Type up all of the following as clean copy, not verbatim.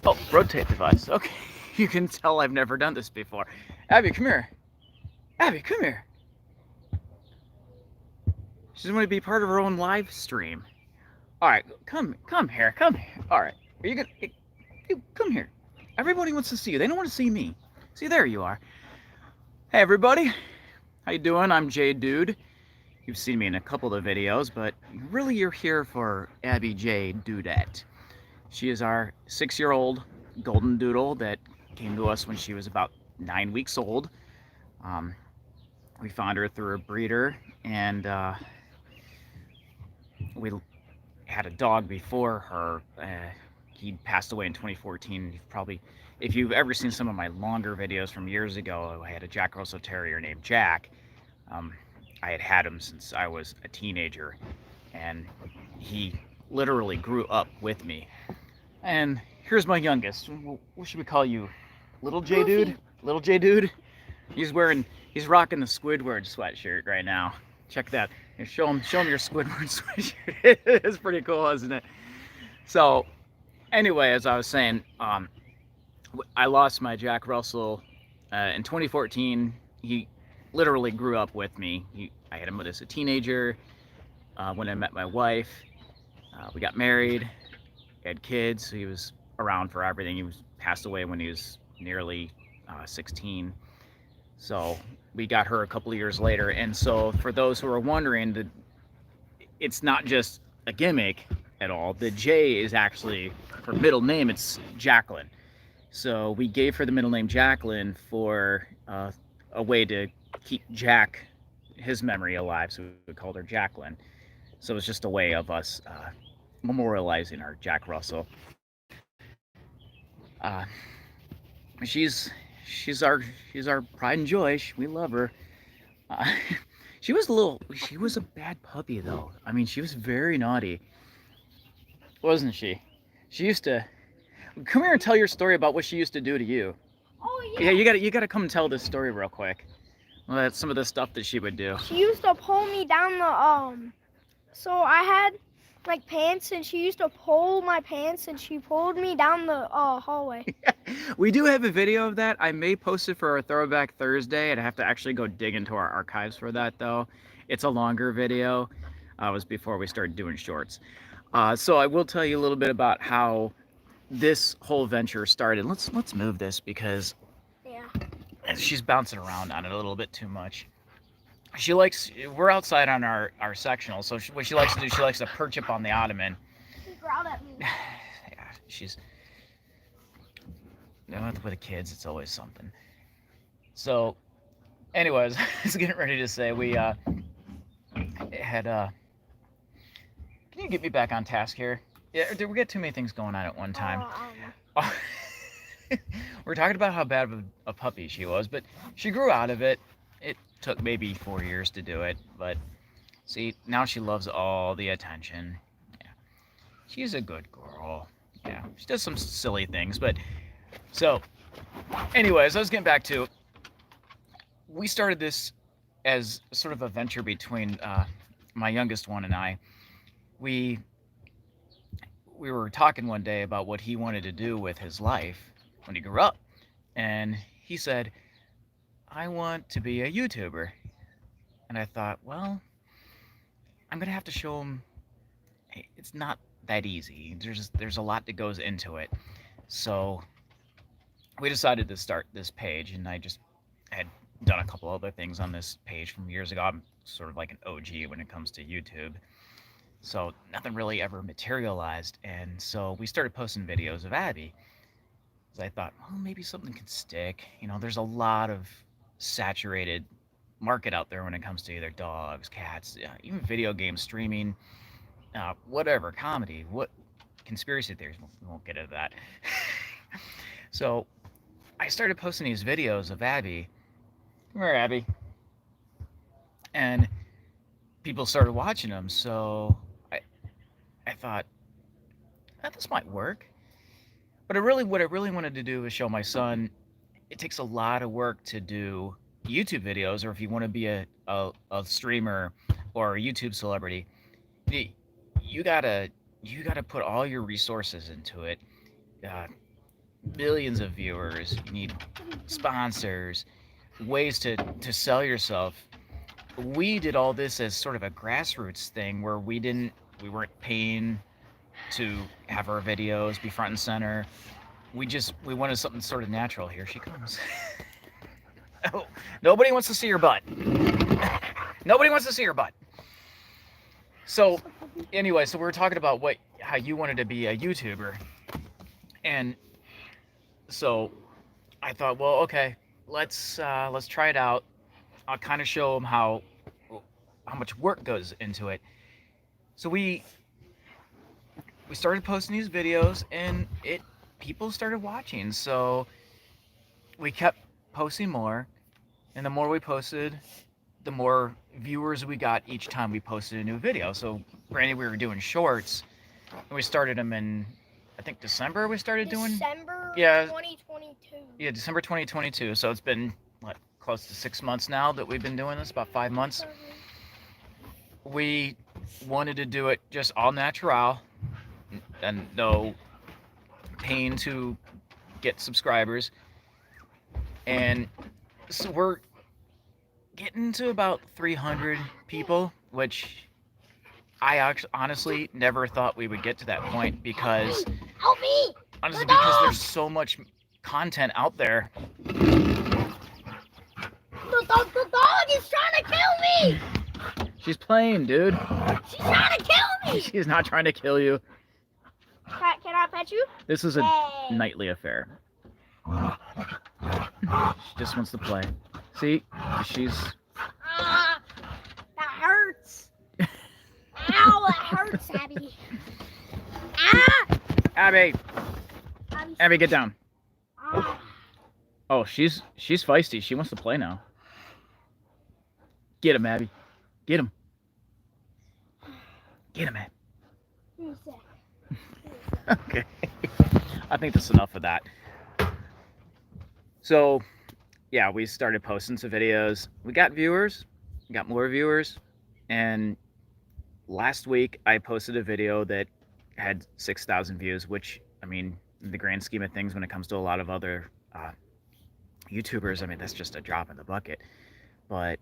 Oh, rotate device. Okay. You can tell I've never done this before. Abby, come here. Abby, come here. She's going to be part of her own live stream. All right, come here, come here. All right, are you gonna? You come here. Everybody wants to see you. They don't want to see me. See, there you are. Hey, everybody. How you doing? I'm J Dude. You've seen me in a couple of videos, but really, you're here for Abby J Doodette. She is our 6-year-old golden doodle that came to us when she was about 9 weeks old. Um, we found her through a breeder, and we had a dog before her. He passed away in 2014. You've probably, if you've ever seen some of my longer videos from years ago, I had a Jack Russell Terrier named Jack. Um, I had him since I was a teenager, and he literally grew up with me. And here's my youngest. What should we call you? Little J Dude? Little J Dude? He's rocking the Squidward sweatshirt right now. Check that. Here, show him your Squidward sweatshirt. It's pretty cool, isn't it? So, anyway, as I was saying, I lost my Jack Russell in 2014. He literally grew up with me. I had him as a teenager. When I met my wife, we got married, had kids. So he was around for everything. He was passed away when he was nearly 16. So we got her a couple of years later. And so for those who are wondering, it's not just a gimmick at all. The J is actually her middle name. It's Jacqueline. So we gave her the middle name Jacqueline for a way to keep Jack, his memory alive. So we called her Jacqueline. So it's just a way of us memorializing our Jack Russell. She's our pride and joy. We love her. Uh, she was a bad puppy though. I mean, she was very naughty, wasn't she? She used to come here and tell your story about what she used to do to you. Oh Yeah, yeah. you gotta come and tell this story real quick. Well, that's some of the stuff that she would do. She used to pull me down the. So I had like pants, and she used to pull my pants, and she pulled me down the hallway. We do have a video of that. I may post it for our Throwback Thursday. I'd have to actually go dig into our archives for that though. It's a longer video. It was before we started doing shorts. So I will tell you a little bit about how this whole venture started. Let's move this because Yeah. she's bouncing around on it a little bit too much. She likes. We're outside on our sectional, so what she likes to do, she likes to perch up on the ottoman. She growled at me. Yeah, she's with the kids. It's always something. So, anyways, I was getting ready to say we had. Can you get me back on task here? Yeah, did we get too many things going on at one time? I don't know. We're talking about how bad of a puppy she was, but she grew out of it. It took maybe 4 years to do it, but see, now she loves all the attention. Yeah, she's a good girl. Yeah, she does some silly things, but so, anyways, I was getting back to. We started this as sort of a venture between my youngest one and I. We we were talking one day about what he wanted to do with his life when he grew up, and he said, "I want to be a YouTuber." And I thought, well, I'm gonna have to show him hey, it's not that easy. There's a lot that goes into it. So we decided to start this page, and I just had done a couple other things on this page from years ago. I'm sort of like an OG when it comes to YouTube. So nothing really ever materialized, and so we started posting videos of Abby. Because I thought, well, maybe something could stick. There's a lot of saturated market out there when it comes to either dogs, cats, even video games, streaming, whatever, comedy, what conspiracy theories. We won't get into that. So I started posting these videos of Abby. Come here, Abby. And people started watching them. So I thought, this might work. But what I really wanted to do was show my son it takes a lot of work to do YouTube videos, or if you want to be a streamer or a YouTube celebrity, you gotta put all your resources into it. Uh, millions of viewers. You need sponsors, ways to sell yourself. We did all this as sort of a grassroots thing where we weren't paying to have our videos be front and center. We wanted something sort of natural. Here she comes. Oh, nobody wants to see your butt. Nobody wants to see your butt. So anyway, so we were talking about how you wanted to be a YouTuber. And so I thought, well, okay, let's try it out. I'll kind of show them how much work goes into it. So we started posting these videos, and people started watching. So we kept posting more, and the more we posted, the more viewers we got each time we posted a new video. So granted, we were doing shorts, and we started them in, I think, December. We started doing December Yeah. 2022. Yeah, December 2022. So it's been what, close to 6 months now that we've been doing this, about 5 months. We wanted to do it just all natural and no pain to get subscribers. And so we're getting to about 300 people, which I actually honestly never thought we would get to that point because Help me! honestly because there's so much content out there. The dog is trying to kill me! She's playing, dude. She's trying to kill me! She's not trying to kill you. Can I pet you? This is a Hey. nightly affair. She just wants to play. See? She's... Ah, that hurts. Ow, that hurts, Abby. Ah! Abby! Abby's- Abby, get down. Ah. Oh, she's feisty. She wants to play now. Get him, Abby. Get him. Get him, Abby. Give me a sec. Okay. I think that's enough of that. So, yeah, we started posting some videos. We got viewers. We got more viewers. And last week, I posted a video that had 6,000 views, which, I mean, in the grand scheme of things, when it comes to a lot of other YouTubers, I mean, that's just a drop in the bucket. But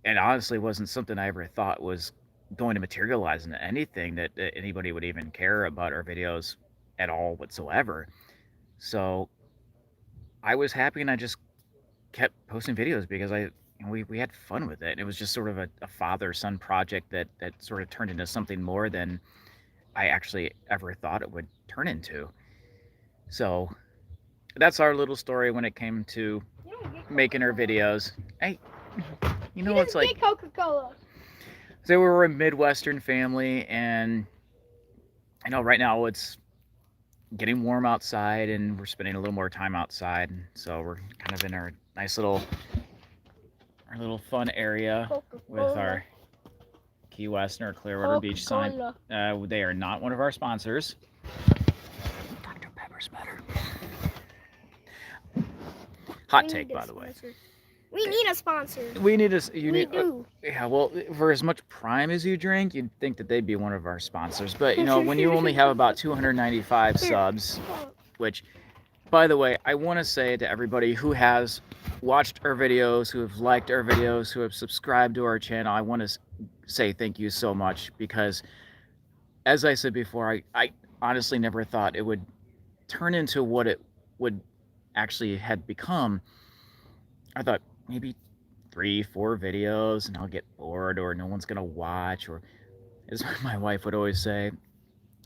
it honestly wasn't something I ever thought was going to materialize into anything that anybody would even care about our videos at all whatsoever. So I was happy, and I just kept posting videos because we had fun with it. It was just sort of a father-son project that sort of turned into something more than I actually ever thought it would turn into. So that's our little story when it came to You don't get making our Coca-Cola. videos. Hey, you know You it's didn't like, get Coca-Cola. so we were a Midwestern family, and I know right now it's getting warm outside, and we're spending a little more time outside. And so we're kind of in our nice little fun area with our Key West and our Clearwater Beach sign. Coca-Cola. They are not one of our sponsors. Dr. Pepper's better. Hot We take, need a by the way. sponsor. We need a sponsor. We need a. We do. Yeah, well, for as much Prime as you drink, you'd think that they'd be one of our sponsors. But you know, when you only have about 295 subs, which, by the way, I want to say to everybody who has watched our videos, who have liked our videos, who have subscribed to our channel, I want to say thank you so much, because as I said before, I honestly never thought it would turn into what it would actually had become. I thought maybe 3-4 videos and I'll get bored, or no one's gonna watch, or as my wife would always say,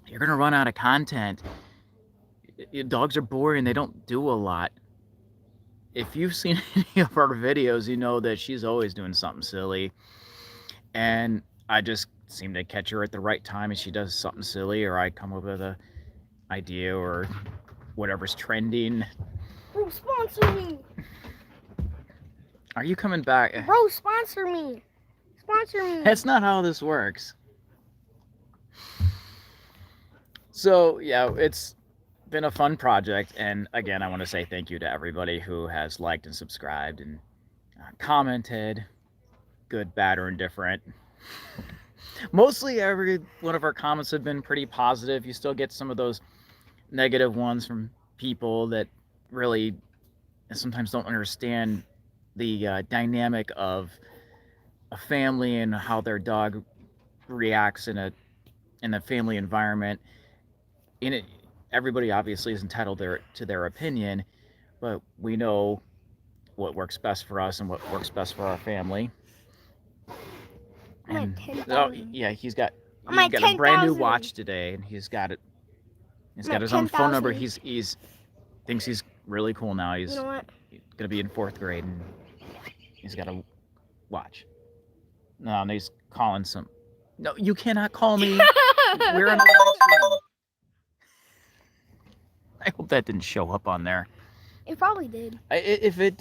you're gonna run out of content. Dogs are boring, they don't do a lot. If you've seen any of our videos, you know that she's always doing something silly, and I just seem to catch her at the right time and she does something silly, or I come up with an idea or whatever's trending. Bro, sponsor me. Are you coming back? Bro, sponsor me. Sponsor me. That's not how this works. So, yeah, it's been a fun project. And again, I want to say thank you to everybody who has liked and subscribed and commented, good, bad, or indifferent. Mostly every one of our comments have been pretty positive. You still get some of those negative ones from people that really sometimes don't understand the dynamic of a family and how their dog reacts in a family environment. In it, everybody obviously is entitled to their opinion, but we know what works best for us and what works best for our family. I'm at And 10,000. yeah, I'm he's at got a brand new 10,000. watch today, and he's got it. He's I'm got at his own phone number. 10,000. He's thinks he's really cool now. You know what? Gonna be in 4th grade, and he's got a watch. No, and he's calling some. No, you cannot call me. We're on a live stream. I hope that didn't show up on there. It probably did. If it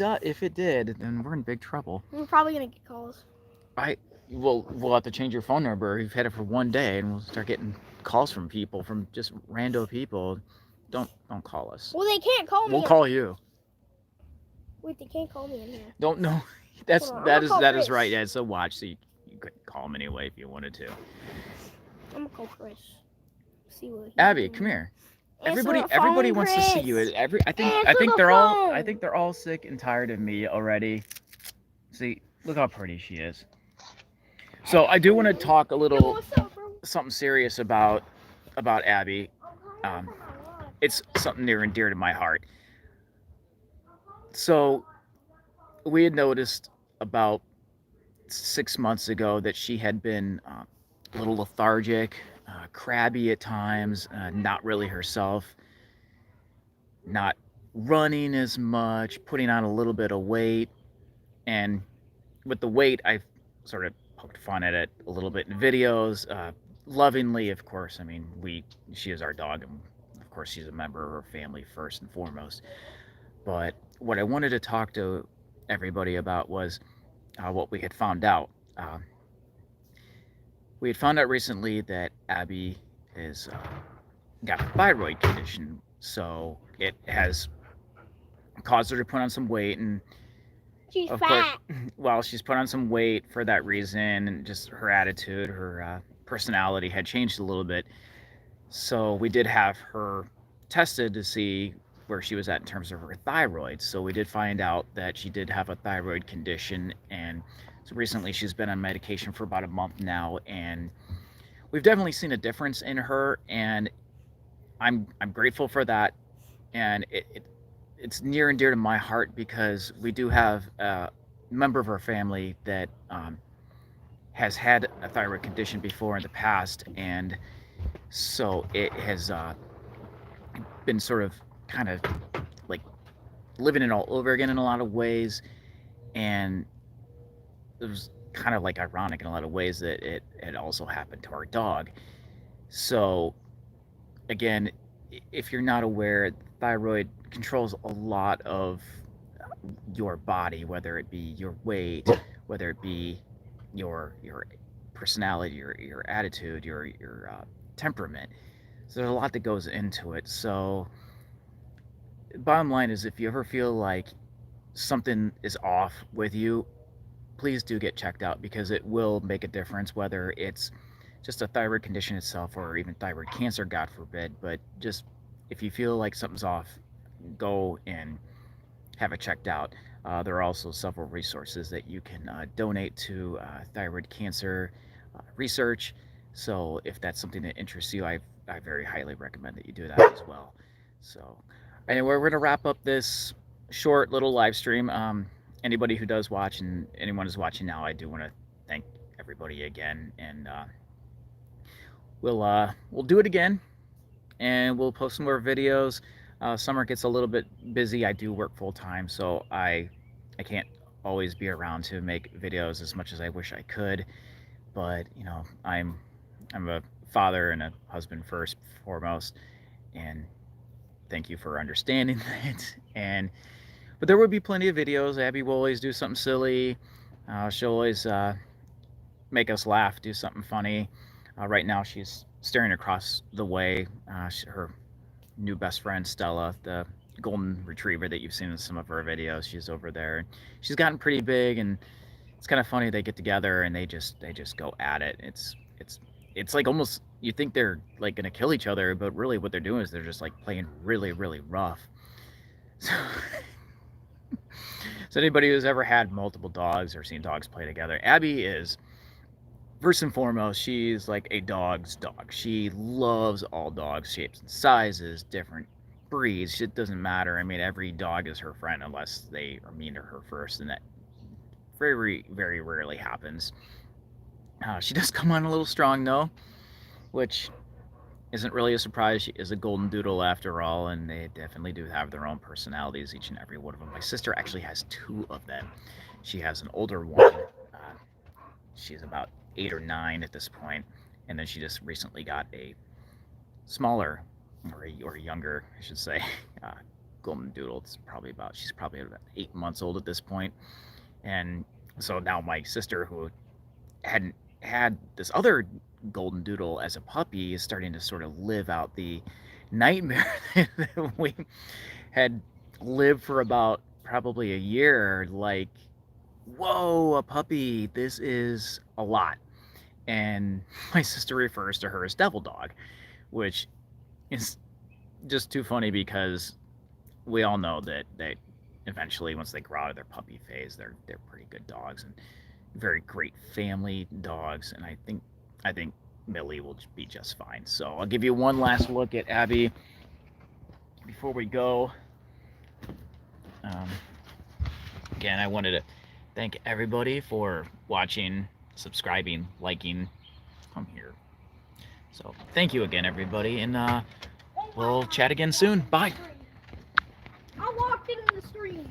did, then we're in big trouble. We're probably gonna get calls. We'll have to change your phone number. You've had it for one day, and we'll start getting calls from people, from just rando people. Don't call us. Well, they can't call me. We'll call you. Wait, they can't call me in here. Don't know. Hold on, I'm gonna call That is Chris. right. Yeah, it's a watch, so you could call him anyway if you wanted to. I'm gonna call Chris. See what. Abby, come here. Answer the Everybody phone, wants to see Chris. you. I Answer think the they're all phone. sick and tired of me already. See, look how pretty she is. So I do want to talk a Yo, little what's up, bro? something serious about Abby. It's something near and dear to my heart. So we had noticed about 6 months ago that she had been a little lethargic, crabby at times, not really herself, not running as much, putting on a little bit of weight. And with the weight, I sort of poked fun at it a little bit in videos, lovingly, of course. I mean, she is our dog, and of course, she's a member of our family first and foremost. But what I wanted to talk to everybody about was what we had found out. We had found out recently that Abby has got a thyroid condition, so it has caused her to put on some weight, and She's of course, fat. well, she's put on some weight for that reason, and just her attitude, her personality had changed a little bit. So we did have her tested to see where she was at in terms of her thyroid. So we did find out that she did have a thyroid condition, and so recently she's been on medication for about a month now, and we've definitely seen a difference in her, and I'm grateful for that, and it's near and dear to my heart because we do have a member of our family that has had a thyroid condition before in the past, and so it has been sort of kind of like living it all over again in a lot of ways, and it was kind of like ironic in a lot of ways that it had also happened to our dog. So again, if you're not aware, thyroid controls a lot of your body, whether it be your weight, whether it be your personality, your attitude, your temperament. So there's a lot that goes into it. So bottom line is, if you ever feel like something is off with you, please do get checked out, because it will make a difference, whether it's just a thyroid condition itself or even thyroid cancer, God forbid. But just if you feel like something's off, go and have it checked out. There are also several resources that you can donate to thyroid cancer research. So if that's something that interests you, I very highly recommend that you do that as well. So anyway, we're going to wrap up this short little live stream. Anybody who does watch, and anyone who's watching now, I do want to thank everybody again, and we'll do it again, and we'll post some more videos. Summer gets a little bit busy. I do work full time, so I can't always be around to make videos as much as I wish I could. But you know, I'm a father and a husband first and foremost, and thank you for understanding that. But there will be plenty of videos. Abby will always do something silly. She'll always make us laugh, do something funny. Right now, she's staring across the way. Her new best friend, Stella, the golden retriever that you've seen in some of her videos, she's over there. She's gotten pretty big, and it's kind of funny. They get together and they just go at it. It's like almost you think they're like gonna kill each other, but really what they're doing is they're just like playing really, really rough. So, so anybody who's ever had multiple dogs or seen dogs play together, Abby is first and foremost, she's like a dog's dog. She loves all dogs, shapes and sizes, different breeds. It doesn't matter. I mean, every dog is her friend unless they are mean to her first, and that very, very rarely happens. She does come on a little strong though, which isn't really a surprise. She is a golden doodle after all, and they definitely do have their own personalities, each and every one of them. My sister actually has two of them. She has an older one. She's about 8 or 9 at this point, and then she just recently got a smaller, or younger, I should say, golden doodle. She's probably about 8 months old at this point, and so now my sister, who hadn't had this other golden doodle as a puppy, is starting to sort of live out the nightmare that we had lived for about probably a year. Like, whoa, a puppy, this is a lot. And my sister refers to her as Devil Dog, which is just too funny because we all know that they eventually, once they grow out of their puppy phase, they're pretty good dogs and very great family dogs. And I think Millie will be just fine. So I'll give you one last look at Abby before we go. Again, I wanted to thank everybody for watching, subscribing, liking. Come here. So thank you again, everybody, and we'll chat again soon. Bye. I walked into the stream.